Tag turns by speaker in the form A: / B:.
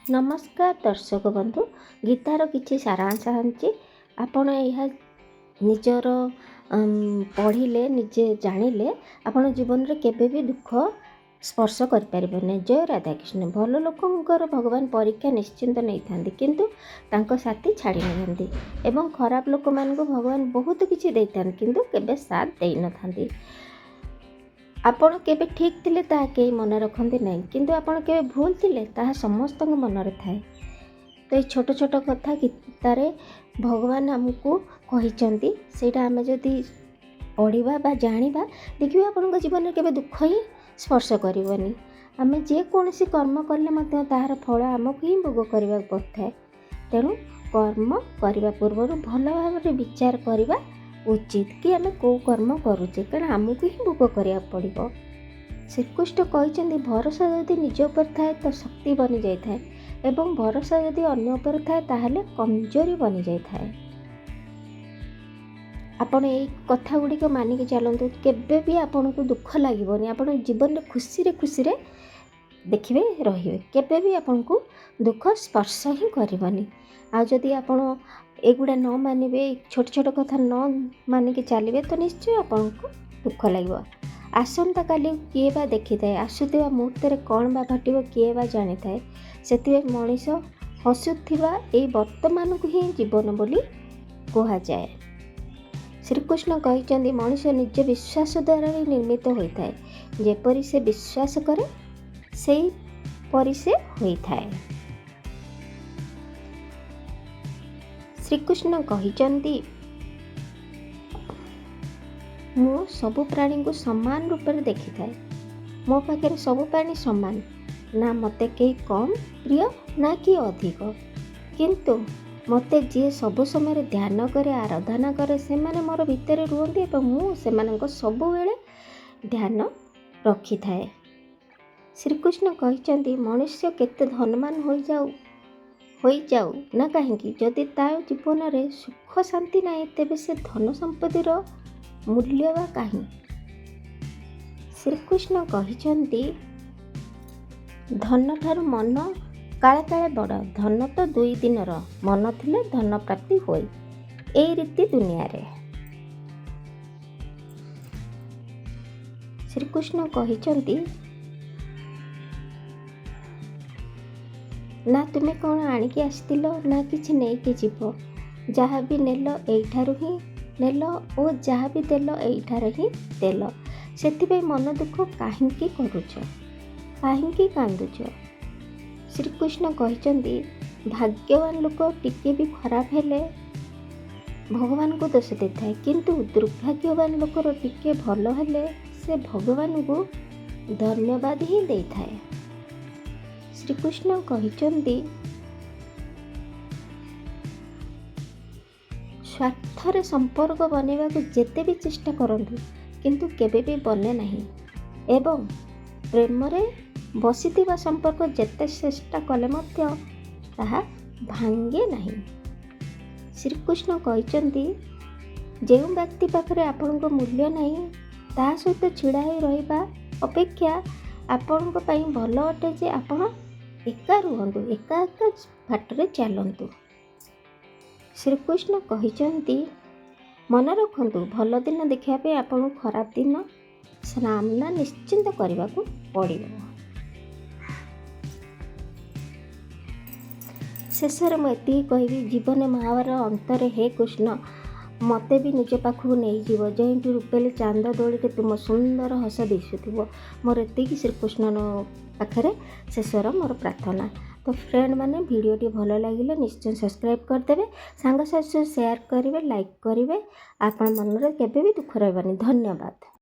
A: नमस्कार दर्शक बंधु, गीतार किसी सारांश आनी आपण यह निजर पढ़िले निजे जानिले आपण जीवन रे केबे भी दुख स्पर्श करें। जय राधा कृष्ण। भल लोकंकर भगवान परीक्षा निश्चिंत नहीं था किंतु तांको साथी छाड़ी नहीं एवं खराब लोक मान भगवान बहुत किसी दे था किंतु केबे साथ दे न था। आपण केबे ठीक थिले ताहा केही मन रखती नहीं किंतु आपण केबे भूल थिले ताहा समस्त मन रे थाए। तो ये छोट छोट कथा गीतारे भगवान आमको कहिचंती सेटा आमे जदि पढ़िबा बा जानिबा देखिबा आपण जीवन में केबे दुख ही स्पर्श करबनी। आमे जे कोनसी कर्म करले मते ताहार फल आमको ही भोग करबा पड़थाय। तेणु कर्म करबा पूर्व भल भाव विचार करबा उचित कि आमे को कर्म करूचे कारण आमको ही भोग करिया पड़िबो। श्रीकृष्ण कहते भरोसा यदि निज उपर थाए तो शक्ति बनी जाए थाए एवं भरोसा यदि अन्य उपर थाए ताहले कमजोरी बनी जाए थाए। आपण ये कथा गुड़िक मानिक चलतु केबे भी आपन को दुख लगनी। आपण जीवन में खुशी रे देखिए रहिए केबे भी आपन को दुख स्पर्श ही करबनी। आ जदि आपण एगुड़ा न मानिबे छोट छोट कथा न मानिक चलिए तो निश्चय आपन को दुख लगे। आसंता काली किए बा देखी थाए आसुवा मुहूर्त कौन बा घटो किए बा जानी थाए। से मनीष हसुवा ये वर्तमान को ही जीवन बोली कह जाए। श्रीकृष्ण कहते मनीष निज विश्वास द्वारा ही निर्मित होता है। जेपरी से विश्वास करे से परी से होता है। श्रीकृष्ण कहते मु सबु प्राणी को समान रूप से देखी थाए। मो पाखे सबु प्राणी समान ना मते कई कम प्रिय ना कि अधिक किंतु मते जी सब समय ध्यान करे आराधना करे से माने मोर भितर रुहंती एवं मु सेमानंको सबु बेले ध्यान रखी थाए। श्रीकृष्ण कहते मनुष्य केते धनवान हो जाऊ ना कहीं जदि तार जीवन में सुख शांति ना तेबे से धन संपत्तिर मूल्य बा कहीं। श्रीकृष्ण कहते धन ठार मन काले काले बड़ धन तो 2 दिनर मन थिले धन प्राप्ति होई ए रीति दुनिया रे। श्रीकृष्ण कहते ना तुम्हें कौन आणिकी आसतिल ना किछि नेकी जीव जहाँ भी नेल एठारु ही नेल ओ जहाँ भी देल एठार ही देल सेथिबे मन दुख काहींकी करूछ काहींकी कांदुछ। श्रीकृष्ण कहते भाग्यवान लोक टिके भी खराब हेले भगवान को दोष दे थाए किंतु दुर्भाग्यवान लोकर टिके भल हेले से भगवान को धन्यवाद ही दे थाए। श्रीकृष्ण कहते स्वार्थरे संपर्क बनैवा को जेते भी चेष्टा करंतु किंतु केबे भी बने नहीं एवं प्रेम रे बसिथिबा संपर्क जेते चेष्टा कले मध्य ताहा भांगे नहीं। श्रीकृष्ण कहते जो व्यक्ति पाखरे आपण को मूल्य नहीं ता सहित छिड़ा हो रहिबा अपेक्षा आपण को पई भल अटे जे आपण एका रुहंतु एका एका बाटरे चलंतु। श्रीकृष्ण कहते मन रखंतु भल दिन देखिया पे आपण खराब दिन सामना निश्चिंत करने को पड़ो। शेषर मुझे कहबी जीवन महाभारत अंतरे हे कृष्ण मते भी निज पाखक नहीं जीव जहीं रूपेली चांद दोली के तुम सुंदर हस दिशुव मोर एतिकी श्रीकृष्ण पाखे शेषर मोर प्रार्थना। तो फ्रेंड माने वीडियोटी भल लगे निश्चय सब्सक्राइब करदेवे सांग साथी शेयर करेंगे लाइक करेंगे आपण मन में केबे भी दुख रही। धन्यवाद।